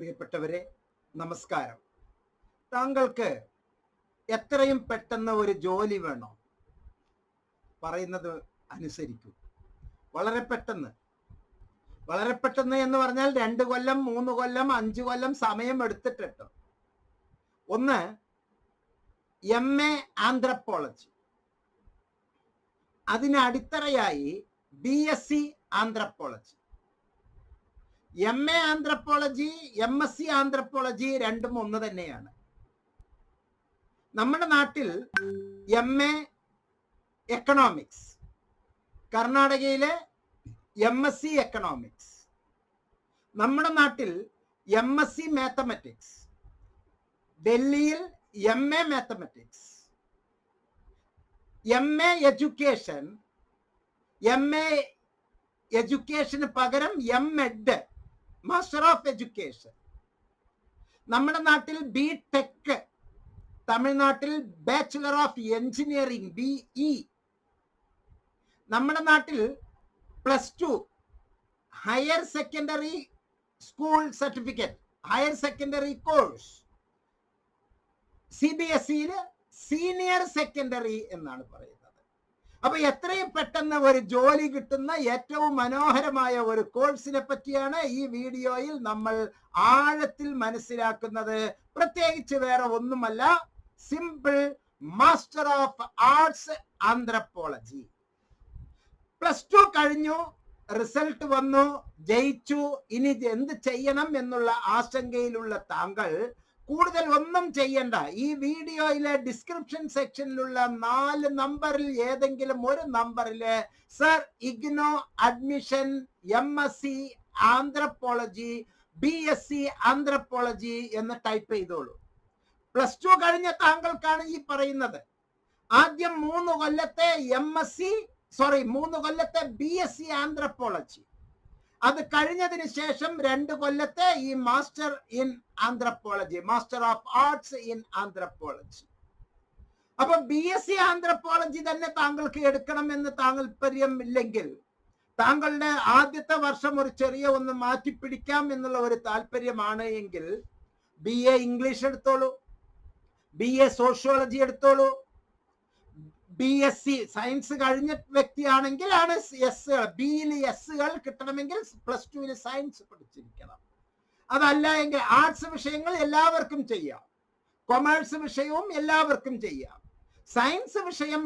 പ്രിയപ്പെട്ടവരെ, നമസ്കാരം. താങ്കൾക്ക് എത്രയും പെട്ടെന്ന് ഒരു ജോലി വേണോ? പറയുന്നത് അനുസരിക്കൂ. വളരെ പെട്ടെന്ന് എന്ന് പറഞ്ഞാൽ 2 കൊല്ലം 3 കൊല്ലം 5 കൊല്ലം സമയം എടുത്തിട്ടോ. ഒന്ന്, MA ആന്ത്രപ്പോളജി. അതിന് അടിത്തറയായി BSc anthropology. MA anthropology, MSc anthropology രണ്ടും ഒന്ന് തന്നെയാണ്. നമ്മുടെ നാട്ടിൽ MA എക്കണോമിക്സ്, കർണാടകയിലെ MSc എക്കണോമിക്സ്, നമ്മുടെ നാട്ടിൽ MSc മാത്തമാറ്റിക്സ്, ഡൽഹിയിൽ MA മാത്തമാറ്റിക്സ്, MA എഡ്യൂക്കേഷന് പകരം MEd, മാസ്റ്റർ ഓഫ് എഡ്യൂക്കേഷൻ. നമ്മുടെ നാട്ടിൽ BTech, തമിഴ്നാട്ടിൽ ബാച്ചുലർ ഓഫ് എഞ്ചിനീയറിംഗ് BE. നമ്മുടെ നാട്ടിൽ +2 higher secondary school certificate, higher secondary course. CBSEയിൽ സീനിയർ സെക്കൻഡറി എന്നാണ് പറയുന്നത്. അപ്പൊ എത്രയും പെട്ടെന്ന് ഒരു ജോലി കിട്ടുന്ന ഏറ്റവും മനോഹരമായ ഒരു കോഴ്സിനെ പറ്റിയാണ് ഈ വീഡിയോയിൽ നമ്മൾ ആഴത്തിൽ മനസ്സിലാക്കുന്നത്. പ്രത്യേകിച്ച് വേറെ ഒന്നുമല്ല, simple master of arts anthropology. +2 കഴിഞ്ഞു, റിസൾട്ട് വന്നു, ജയിച്ചു. ഇനി എന്ത് ചെയ്യണം എന്നുള്ള ആശങ്കയിലുള്ള താങ്കൾ കൂടുതൽ ഒന്നും ചെയ്യണ്ട. ഈ വീഡിയോയിലെ ഡിസ്ക്രിപ്ഷൻ സെക്ഷനിലുള്ള 4 നമ്പറിൽ ഏതെങ്കിലും ഒരു നമ്പറില് sir IGNOU admission MSc anthropology BSc anthropology എന്ന് ടൈപ്പ് ചെയ്തോളൂ. +2 കഴിഞ്ഞ താങ്കൾക്കാണ് ഈ പറയുന്നത്. ആദ്യം 3 കൊല്ലത്തെ3 കൊല്ലത്തെ BSc ആന്ത്രപ്പോളജി, അത് കഴിഞ്ഞതിന് ശേഷം 2 കൊല്ലത്തെ ഈ master in anthropology, master of arts in anthropology. അപ്പൊ BSc ആന്ത്രപ്പോളജി തന്നെ താങ്കൾക്ക് എടുക്കണമെന്ന് താല്പര്യം ഇല്ലെങ്കിൽ, താങ്കളുടെ ആദ്യത്തെ വർഷം ഒരു ചെറിയ ഒന്ന് മാറ്റിപ്പിടിക്കാം എന്നുള്ള ഒരു താല്പര്യമാണ് എങ്കിൽ BA ഇംഗ്ലീഷ് എടുത്തോളൂ, BA സോഷ്യോളജി എടുത്തോളൂ. BSc സയൻസ് കഴിഞ്ഞ വ്യക്തിയാണെങ്കിൽ ആണ് ബിയിൽ എസ്സുകൾ കിട്ടണമെങ്കിൽ +2 സയൻസ് പഠിച്ചിരിക്കണം. അതല്ല എങ്കിൽ ആർട്സ് വിഷയങ്ങൾ എല്ലാവർക്കും ചെയ്യാം, കൊമേഴ്സ് വിഷയവും എല്ലാവർക്കും ചെയ്യാം. സയൻസ് വിഷയം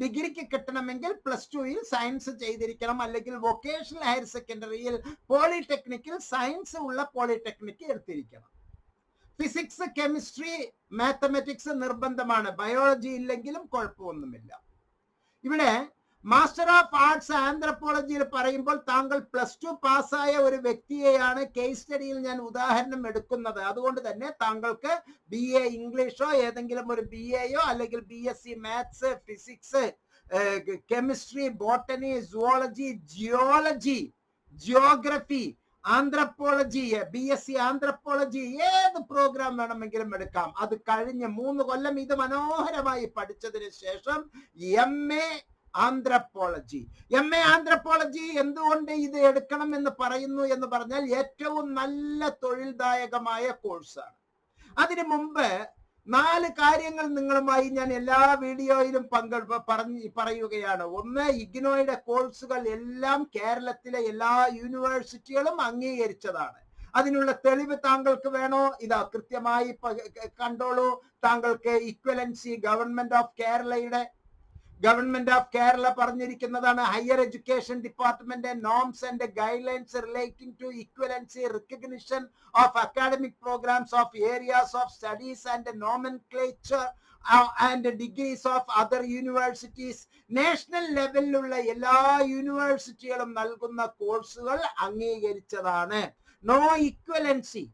ഡിഗ്രിക്ക് കിട്ടണമെങ്കിൽ +2 സയൻസ് ചെയ്തിരിക്കണം, അല്ലെങ്കിൽ വൊക്കേഷണൽ ഹയർ സെക്കൻഡറിയിൽ പോളിടെക്നിക്കിൽ സയൻസ് ഉള്ള പോളിടെക്നിക്ക് എടുത്തിരിക്കണം. ഫിസിക്സ്, കെമിസ്ട്രി, മാത്തമാറ്റിക്സ് നിർബന്ധമാണ്. ബയോളജി ഇല്ലെങ്കിലും കുഴപ്പമൊന്നുമില്ല. ഇവിടെ മാസ്റ്റർ ഓഫ് ആർട്സ് ആന്ത്രപ്പോളജിയിൽ പറയുമ്പോൾ താങ്കൾ +2 പാസ്സായ ഒരു വ്യക്തിയെയാണ് കേസ് സ്റ്റഡിയിൽ ഞാൻ ഉദാഹരണം എടുക്കുന്നത്. അതുകൊണ്ട് തന്നെ താങ്കൾക്ക് BA ഇംഗ്ലീഷോ ഏതെങ്കിലും ഒരു BAയോ അല്ലെങ്കിൽ BSc maths, physics, chemistry, botany, zoology, geography, anthropology, BSc anthropology ഏത് പ്രോഗ്രാം വേണമെങ്കിലും എടുക്കാം. അത് കഴിഞ്ഞ് 3 കൊല്ലം ഇത് മനോഹരമായി പഠിച്ചതിന് ശേഷം MA ആന്ത്രപ്പോളജി. MA ആന്ത്രപ്പോളജി എന്തുകൊണ്ട് ഇത് എടുക്കണം എന്ന് പറയുന്നു എന്ന് പറഞ്ഞാൽ ഏറ്റവും നല്ല തൊഴിൽദായകമായ കോഴ്സാണ്. അതിനു മുമ്പ് 4 കാര്യങ്ങൾ നിങ്ങളുമായി ഞാൻ എല്ലാ വീഡിയോയിലും പറയുകയാണ്. ഒന്ന്, ഇഗ്നോയുടെ കോഴ്സുകൾ എല്ലാം കേരളത്തിലെ എല്ലാ യൂണിവേഴ്സിറ്റികളും അംഗീകരിച്ചതാണ്. അതിനുള്ള തെളിവ് താങ്കൾക്ക് വേണോ? ഇതാ കൃത്യമായി കണ്ടോളൂ. താങ്കൾക്ക് ഇക്വലൻസി ഗവൺമെന്റ് ഓഫ് കേരള പറഞ്ഞിരിക്കുന്നതാണ്. Higher education department norms and guidelines relating to equivalency recognition of academic programmes of areas of studies and nomenclature and degrees of other universities. National ലെവലിലുള്ള എല്ലാ യൂണിവേഴ്സിറ്റികളും നൽകുന്ന കോഴ്സുകൾ അംഗീകരിച്ചതാണ്. No equivalency,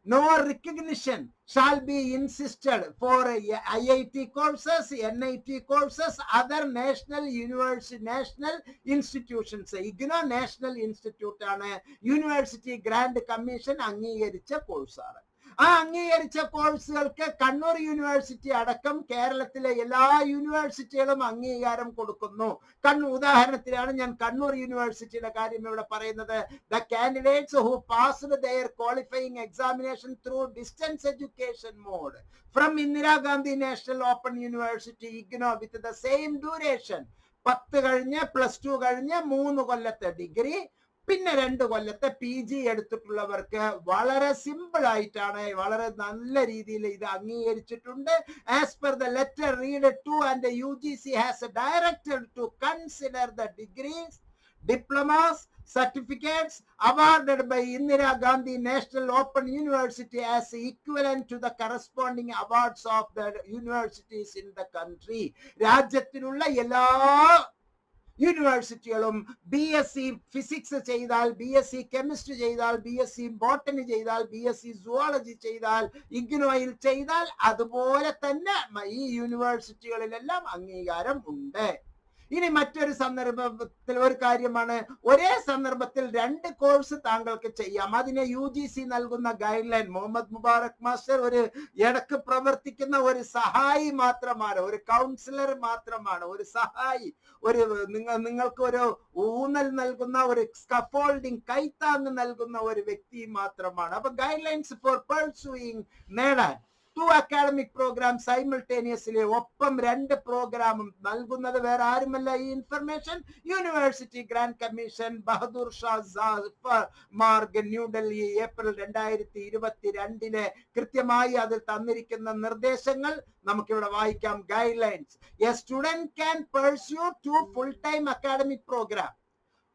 no recognition shall be insisted for IIT courses, NIT courses, other national institutions. IGNO national institute ആണ്, university grant commission അംഗീകരിച്ച കോഴ്സാണ്. ആ അംഗീകരിച്ച കോഴ്സുകൾക്ക് കണ്ണൂർ യൂണിവേഴ്സിറ്റി അടക്കം കേരളത്തിലെ എല്ലാ യൂണിവേഴ്സിറ്റികളും അംഗീകാരം കൊടുക്കുന്നു. ഉദാഹരണത്തിലാണ് ഞാൻ കണ്ണൂർ യൂണിവേഴ്സിറ്റിയുടെ കാര്യം ഇവിടെ പറയുന്നത്. The candidates who passed their qualifying examination through distance education mode from Indira Gandhi national open university IGNOU with the same duration, 10 കഴിഞ്ഞ് +2 കഴിഞ്ഞ് 3 കൊല്ലത്തെ ഡിഗ്രി പിന്നെ 2 കൊല്ലത്തെ PG എടുത്തിട്ടുള്ളവർക്ക് വളരെ സിമ്പിൾ ആയിട്ടാണ്, വളരെ നല്ല രീതിയിൽ ഇത് അംഗീകരിച്ചിട്ടുണ്ട്. As per the letter read to and UGC has directed to consider the degrees, diplomas, certificates awarded by Indira Gandhi National Open University as equivalent to the corresponding awards of the universities in the country. രാജ്യത്തിലുള്ള എല്ലാ യൂണിവേഴ്സിറ്റികളും BSc physics ചെയ്താൽ, BSc chemistry ചെയ്താൽ, BSc botany ചെയ്താൽ, BSc zoology ചെയ്താൽ, ഇഗ്നോയിൽ ചെയ്താൽ അതുപോലെ തന്നെ ഈ യൂണിവേഴ്സിറ്റികളിലെല്ലാം അംഗീകാരം ഉണ്ട്. ഇനി മറ്റൊരു സന്ദർഭത്തിൽ ഒരു കാര്യമാണ്, ഒരേ സന്ദർഭത്തിൽ 2 കോഴ്സ് താങ്കൾക്ക് ചെയ്യാം. അതിനെ UGC നൽകുന്ന guide line, Muhammad Mubarak master ഒരു ഇടക്ക് പ്രവർത്തിക്കുന്ന ഒരു സഹായി മാത്രമാണ്, ഒരു കൗൺസിലർ മാത്രമാണ്, ഒരു സഹായി, ഒരു നിങ്ങൾക്ക് ഒരു ഊന്നൽ നൽകുന്ന, ഒരു സ്കഫോൾഡിംഗ് കൈത്താങ് നൽകുന്ന ഒരു വ്യക്തി മാത്രമാണ്. അപ്പൊ ഗൈഡ് ലൈൻസ് ഫോർ പെർസ്യൂയിങ് നേടാൻ 2 അക്കാഡമിക് പ്രോഗ്രാം സൈമിൾട്ടേനിയസ്ലി, ഒപ്പം 2 പ്രോഗ്രാമും നൽകുന്നത് വേറെ ആരുമല്ല. ഈ information university grant commission Bahadur Shah Marg New Delhi April 2022 കൃത്യമായി അതിൽ തന്നിരിക്കുന്ന നിർദ്ദേശങ്ങൾ നമുക്കിവിടെ വായിക്കാം. Guide lines: a student can pursue 2 full time academic program.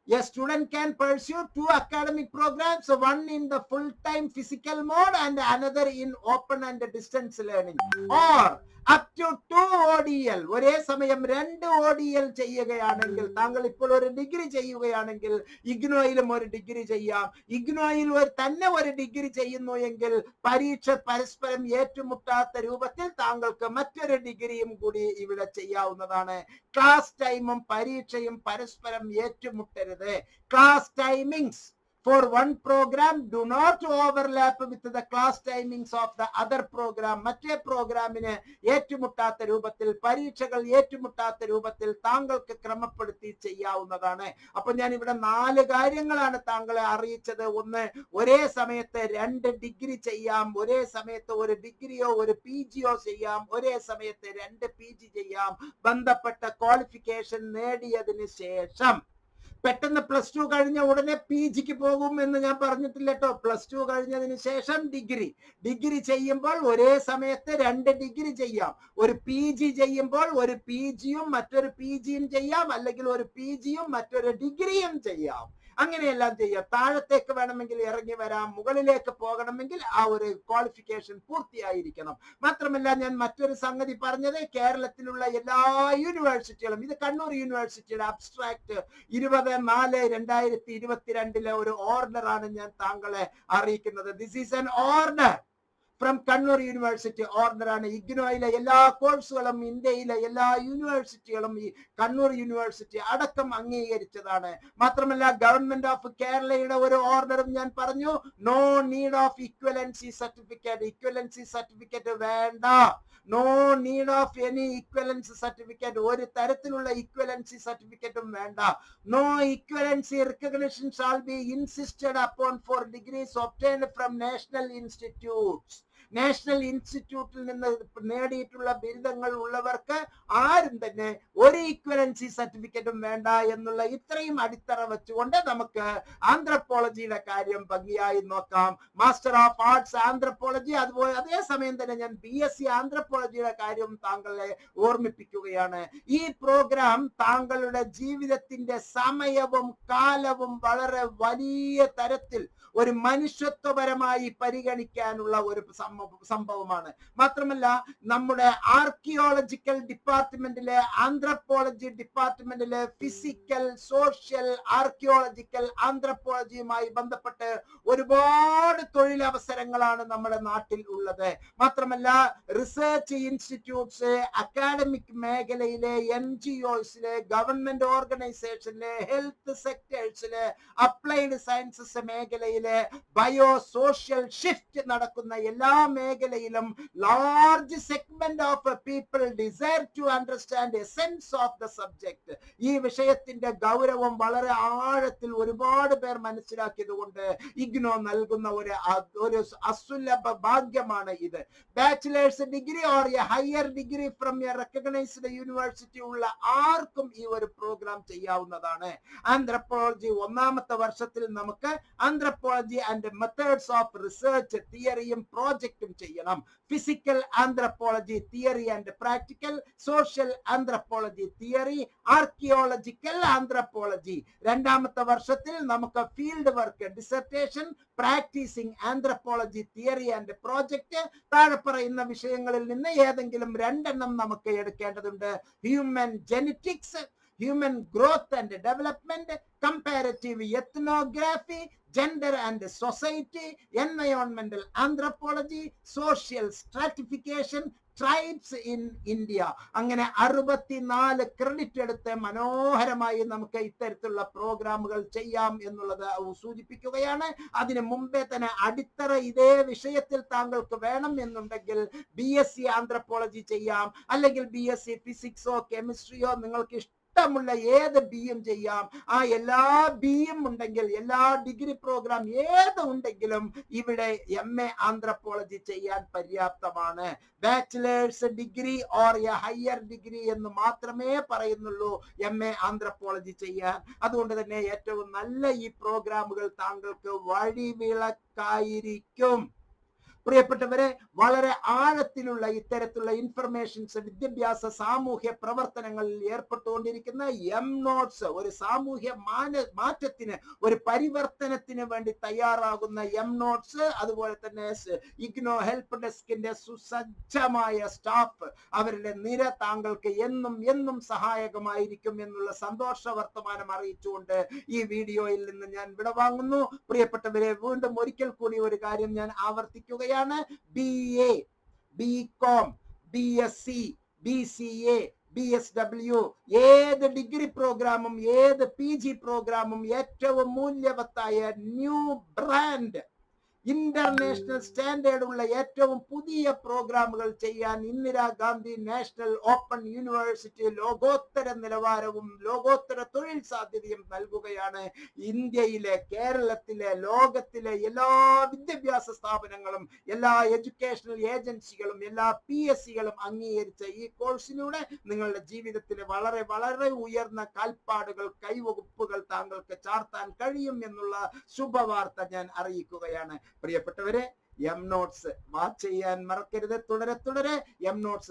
A student can pursue 2 academic programs, one in the full-time physical mode and another in open and distance learning, or up to 2 ODL. ഒരേ സമയം 2 ODL ചെയ്യുകയാണെങ്കിൽ, താങ്കൾ ഇപ്പോൾ ഒരു degree ചെയ്യുകയാണെങ്കിൽ ഇഗ്നോയിലും ഒരു degree ചെയ്യാം. ഇഗ്നോയിൽ തന്നെ ഒരു ഡിഗ്രി ചെയ്യുന്നു എങ്കിൽ പരീക്ഷ പരസ്പരം ഏറ്റുമുട്ടാത്ത രൂപത്തിൽ താങ്കൾക്ക് മറ്റൊരു ഡിഗ്രിയും കൂടി ഇവിടെ ചെയ്യാവുന്നതാണ്. ക്ലാസ് ടൈമും പരീക്ഷയും പരസ്പരം ഏറ്റുമുട്ടരുത്. Class timings for one program do not overlap with the class timings of the other program. മറ്റേ പ്രോഗ്രാമിന് ഏറ്റുമുട്ടാത്ത രൂപത്തിൽ, പരീക്ഷകൾ ഏറ്റുമുട്ടാത്ത രൂപത്തിൽ താങ്കൾക്ക് ക്രമപ്പെടുത്തി ചെയ്യാവുന്നതാണ്. അപ്പൊ ഞാൻ ഇവിടെ 4 കാര്യങ്ങളാണ് താങ്കളെ അറിയിച്ചത്. ഒന്ന്, ഒരേ സമയത്ത് 2 ഡിഗ്രി ചെയ്യാം, ഒരേ സമയത്ത് ഒരു ഡിഗ്രിയോ ഒരു PGയോ ചെയ്യാം, ഒരേ സമയത്ത് 2 PG ചെയ്യാം, ബന്ധപ്പെട്ട ക്വാളിഫിക്കേഷൻ നേടിയതിന് ശേഷം. പെട്ടെന്ന് +2 കഴിഞ്ഞ ഉടനെ PGക്ക് പോകും എന്ന് ഞാൻ പറഞ്ഞിട്ടില്ല കേട്ടോ. +2 കഴിഞ്ഞതിന് ശേഷം ഡിഗ്രി ചെയ്യുമ്പോൾ ഒരേ സമയത്ത് 2 ഡിഗ്രി ചെയ്യാം. ഒരു PG ചെയ്യുമ്പോൾ ഒരു PGയും മറ്റൊരു PGയും ചെയ്യാം, അല്ലെങ്കിൽ ഒരു PGയും മറ്റൊരു ഡിഗ്രിയും ചെയ്യാം. അങ്ങനെയെല്ലാം ചെയ്യാം. താഴത്തേക്ക് വേണമെങ്കിൽ ഇറങ്ങി വരാം, മുകളിലേക്ക് പോകണമെങ്കിൽ ആ ഒരു ക്വാളിഫിക്കേഷൻ പൂർത്തിയായിരിക്കണം. മാത്രമല്ല ഞാൻ മറ്റൊരു സംഗതി പറഞ്ഞത്, കേരളത്തിലുള്ള എല്ലാ യൂണിവേഴ്സിറ്റികളും, ഇത് കണ്ണൂർ യൂണിവേഴ്സിറ്റിയുടെ അബ്സ്ട്രാക്ട് 20/4/2022 ഒരു ഓർഡറാണ് ഞാൻ താങ്കളെ അറിയിക്കുന്നത്. This is an order from Kannur university. ഓർഡറാണ്. ഇഗ്നോയിലെ എല്ലാ കോഴ്സുകളും ഇന്ത്യയിലെ എല്ലാ യൂണിവേഴ്സിറ്റികളും ഈ കണ്ണൂർ യൂണിവേഴ്സിറ്റി അടക്കം അംഗീകരിച്ചതാണ്. മാത്രമല്ല ഗവൺമെന്റ് ഓഫ് കേരളയുടെ ഒരു ഓർഡറും ഞാൻ പറഞ്ഞു, no need of equivalency certificate. Equivalency certificate വേണ്ട. No need of any equivalency certificate. ഒരു തരത്തിലുള്ള ഇക്വലൻസി സർട്ടിഫിക്കറ്റും വേണ്ട. No equivalency recognition shall be insisted upon for degrees obtained from national institutes. National ഇൻസ്റ്റിറ്റ്യൂട്ടിൽ നിന്ന് നേടിയിട്ടുള്ള ബിരുദങ്ങൾ ഉള്ളവർക്ക് ആരും തന്നെ ഒരു ഈക്വലൻസി സർട്ടിഫിക്കറ്റും വേണ്ട എന്നുള്ള ഇത്രയും അടിത്തറ വെച്ചുകൊണ്ട് നമുക്ക് ആന്ത്രപ്പോളജിയുടെ കാര്യം ഭംഗിയായി നോക്കാം. മാസ്റ്റർ ഓഫ് ആർട്സ് ആന്ത്രപ്പോളജി, അതുപോലെ അതേസമയം തന്നെ ഞാൻ BSc ആന്ത്രപ്പോളജിയുടെ കാര്യം താങ്കളെ ഓർമ്മിപ്പിക്കുകയാണ്. ഈ പ്രോഗ്രാം താങ്കളുടെ ജീവിതത്തിന്റെ സമയവും കാലവും വളരെ വലിയ തരത്തിൽ ഒരു മനുഷ്യത്വപരമായി പരിഗണിക്കാനുള്ള ഒരു സംഭവമാണ്. മാത്രമല്ല നമ്മുടെ ആർക്കിയോളജിക്കൽ ഡിപ്പാർട്ട്മെന്റിലെ, ആന്ത്രപ്പോളജി ഡിപ്പാർട്ട്മെന്റിലെ ഫിസിക്കൽ, സോഷ്യൽ, ആർക്കിയോളജിക്കൽ, ആന്ത്രപ്പോളജിയുമായി ബന്ധപ്പെട്ട് ഒരുപാട് തൊഴിലവസരങ്ങളാണ് നമ്മുടെ നാട്ടിൽ ഉള്ളത്. മാത്രമല്ല റിസർച്ച് ഇൻസ്റ്റിറ്റ്യൂട്ട്സ്, അക്കാഡമിക് മേഖലയിലെ, NGOസിലെ, ഗവൺമെന്റ് ഓർഗനൈസേഷനിലെ, ഹെൽത്ത് സെക്ടേഴ്സിലെ, അപ്ലൈഡ് സയൻസസ് മേഖലയിലെ, ബയോ സോഷ്യൽ ഷിഫ്റ്റ് നടക്കുന്ന എല്ലാ മേഖലയിലും large segment of people desire to understand essence of the subject. ഈ വിഷയത്തിന്റെ ഗൗരവം വളരെ ആഴത്തിൽ ഒരുപാട് പേർ മനസ്സിലാക്കിയത് കൊണ്ട് ഇഗ്നോ നൽകുന്ന ഒരു അസുലഭ ഭാഗ്യമാണ് ഇത്. Bachelor's degree or a higher degree from a recognised university ഉള്ള ആർക്കും ഈ ഒരു പ്രോഗ്രാം ചെയ്യാവുന്നതാണ്. ആന്ത്രപ്പോളജി ഒന്നാമത്തെ വർഷത്തിൽ നമുക്ക് anthropology and methods of research തിയറിയും പ്രോജക്റ്റും ചെയ്യണം. Physical anthropology theory and practical, social anthropology theory, archaeological anthropology. രണ്ടാമത്തെ വർഷത്തിൽ നമുക്ക് field work, dissertation, practising anthropology theory and project. താഴെ പറയുന്ന വിഷയങ്ങളിൽ നിന്ന് ഏതെങ്കിലും രണ്ടെണ്ണം നമുക്ക് എടുക്കേണ്ടതുണ്ട്. Human genetics, human growth and development, comparative ethnography, gender and society, എൻവയോൺമെന്റൽ anthropology, social stratification, tribes in India. അങ്ങനെ 64 ക്രെഡിറ്റ് എടുത്ത് മനോഹരമായി നമുക്ക് ഇത്തരത്തിലുള്ള പ്രോഗ്രാമുകൾ ചെയ്യാം എന്നുള്ളത് സൂചിപ്പിക്കുകയാണ്. അതിന് മുമ്പേ തന്നെ അടിത്തറ ഇതേ വിഷയത്തിൽ താങ്കൾക്ക് വേണം എന്നുണ്ടെങ്കിൽ BSc ആന്ത്രപ്പോളജി ചെയ്യാം, അല്ലെങ്കിൽ BSc ഫിസിക്സോ കെമിസ്ട്രിയോ, നിങ്ങൾക്ക് ഇഷ്ടമുള്ള ഏത് ബിയും ചെയ്യാം. ആ എല്ലാ ബിയും ഉണ്ടെങ്കിൽ, എല്ലാ ഡിഗ്രി പ്രോഗ്രാം ഏത് ഉണ്ടെങ്കിലും ഇവിടെ MA ആന്ത്രപ്പോളജി ചെയ്യാൻ പര്യാപ്തമാണ്. Bachelor's degree or a higher degree എന്ന് മാത്രമേ പറയുന്നുള്ളൂ MA ആന്ത്രപ്പോളജി ചെയ്യാൻ. അതുകൊണ്ട് തന്നെ ഏറ്റവും നല്ല ഈ പ്രോഗ്രാമുകൾ താങ്കൾക്ക് വഴിവിളക്കായിരിക്കും. പ്രിയപ്പെട്ടവരെ, വളരെ ആഴത്തിലുള്ള ഇത്തരത്തിലുള്ള ഇൻഫർമേഷൻസ്, വിദ്യാഭ്യാസ സാമൂഹ്യ പ്രവർത്തനങ്ങളിൽ ഏർപ്പെട്ടുകൊണ്ടിരിക്കുന്ന MNOTS, ഒരു സാമൂഹ്യ മാറ്റത്തിന്, ഒരു പരിവർത്തനത്തിന് വേണ്ടി തയ്യാറാകുന്ന MNOTS, അതുപോലെ തന്നെ ഇഗ്നോ ഹെൽപ്പ് ഡെസ്കിന്റെ സുസജ്ജമായ സ്റ്റാഫ്, അവരുടെ നിര താങ്കൾക്ക് എന്നും സഹായകമായിരിക്കും എന്നുള്ള സന്തോഷ വർത്തമാനം അറിയിച്ചുകൊണ്ട് ഈ വീഡിയോയിൽ നിന്ന് ഞാൻ വിടവാങ്ങുന്നു. പ്രിയപ്പെട്ടവരെ, വീണ്ടും ഒരിക്കൽ കൂടി ഒരു കാര്യം ഞാൻ ആവർത്തിക്കുകയാണ്. BA, BCom, BSc, BCA, BSW, ഏത് ഡിഗ്രി പ്രോഗ്രാമും, ഏത് PG പ്രോഗ്രാമും ഏറ്റവും മൂല്യവത്തായ ന്യൂ ബ്രാൻഡ്, ഇന്റർനാഷണൽ സ്റ്റാൻഡേർഡ് ഉള്ള ഏറ്റവും പുതിയ പ്രോഗ്രാമുകൾ ചെയ്യാൻ ഇന്ദിരാഗാന്ധി നാഷണൽ ഓപ്പൺ യൂണിവേഴ്സിറ്റി ലോകോത്തര നിലവാരവും ലോകോത്തര തൊഴിൽ സാധ്യതയും നൽകുകയാണ്. ഇന്ത്യയിലെ, കേരളത്തിലെ, ലോകത്തിലെ എല്ലാ വിദ്യാഭ്യാസ സ്ഥാപനങ്ങളും, എല്ലാ എഡ്യൂക്കേഷണൽ ഏജൻസികളും, എല്ലാ PSCകളും അംഗീകരിച്ച ഈ കോഴ്സിലൂടെ നിങ്ങളുടെ ജീവിതത്തിലെ വളരെ വളരെ ഉയർന്ന കാൽപ്പാടുകൾ, കൈവകുപ്പുകൾ താങ്കൾക്ക് ചാർത്താൻ കഴിയും എന്നുള്ള ശുഭവാർത്ത ഞാൻ അറിയിക്കുകയാണ്. പ്രിയപ്പെട്ടവരെ, MNOTS വാച്ച് ചെയ്യാൻ മറക്കരുത്. തുടരെ MNOTS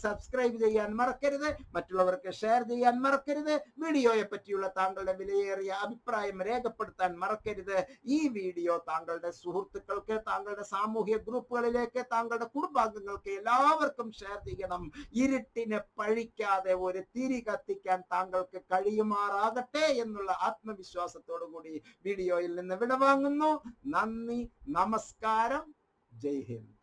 സബ്സ്ക്രൈബ് ചെയ്യാൻ മറക്കരുത്. മറ്റുള്ളവർക്ക് ഷെയർ ചെയ്യാൻ മറക്കരുത്. വീഡിയോയെ പറ്റിയുള്ള താങ്കളുടെ വിലയേറിയ അഭിപ്രായം രേഖപ്പെടുത്താൻ മറക്കരുത്. ഈ വീഡിയോ താങ്കളുടെ സുഹൃത്തുക്കൾക്ക്, താങ്കളുടെ സാമൂഹ്യ ഗ്രൂപ്പുകളിലേക്ക്, താങ്കളുടെ കുടുംബാംഗങ്ങൾക്ക് എല്ലാവർക്കും ഷെയർ ചെയ്യണം. ഇരുട്ടിനെ പഴിക്കാതെ ഒരു തിരി കത്തിക്കാൻ താങ്കൾക്ക് കഴിയുമാറാകട്ടെ എന്നുള്ള ആത്മവിശ്വാസത്തോടു കൂടി വീഡിയോയിൽ നിന്ന് വിടവാങ്ങുന്നു. നന്ദി, നമസ്കാരം, ജയ് ഹിന്ദ്.